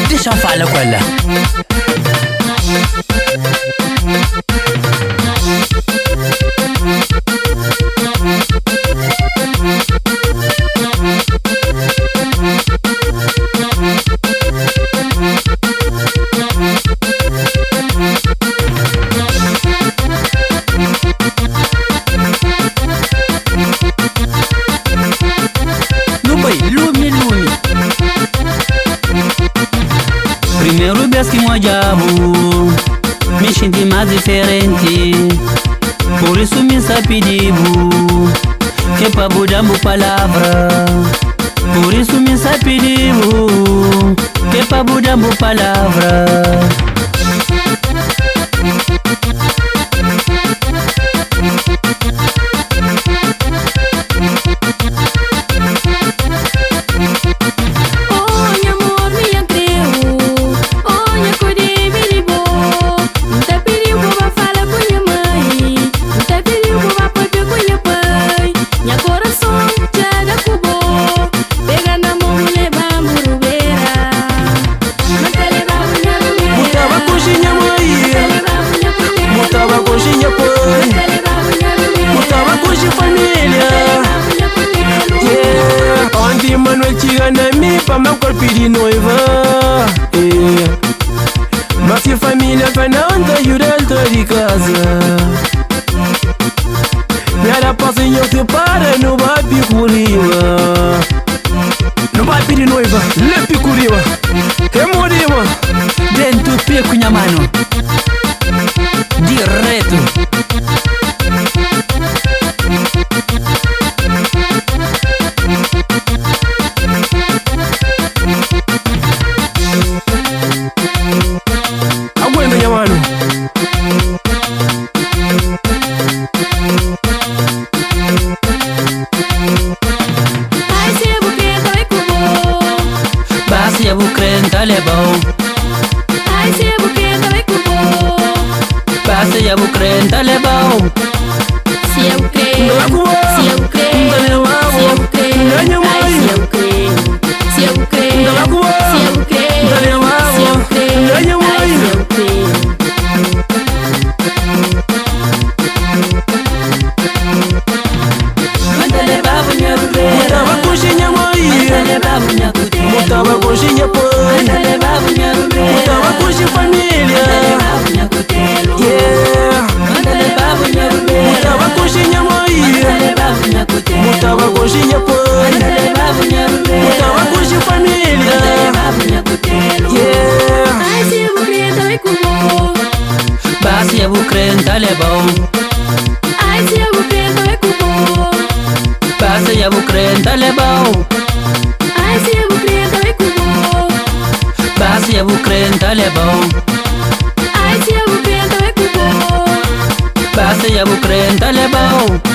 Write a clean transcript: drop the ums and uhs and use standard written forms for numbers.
deixa eu falar com ela. Primeiro vez que molhavo, me senti mais diferente. Por isso me pediu que pra mudar minha palavra. Por isso me pediu que pra mudar minha palavra. Meu corpo de noiva, mas se família vai não te dentro de casa. Nada passa e eu te para no babi curiwa. No babi de noiva, lepi curiwa. Que moriwa dentro pico minha mano. Direto. Se eu crente lebão, ai se eu crente vai cubo. Se eu crente lebão, se eu crente, se eu crente, se eu crente, ai se eu crente, se eu crente, se eu crente, se eu crente, ai se eu crente. Manda levar minha mulher, mutava coxinha mãe, manda levar minha mulher, mutava coxinha pai. Mutava coxinha família, mutava coxinha mãe, mutava coxinha pai, mutava coxinha família. Ai se eu crente vai cubo. Se eu crente lebão, ai se eu crente vai cubo. Se eu crente lebão, ai se eu crente vai cubo. Se eu crente lebão, ai se eu crente vai cubo. Se eu crente lebão.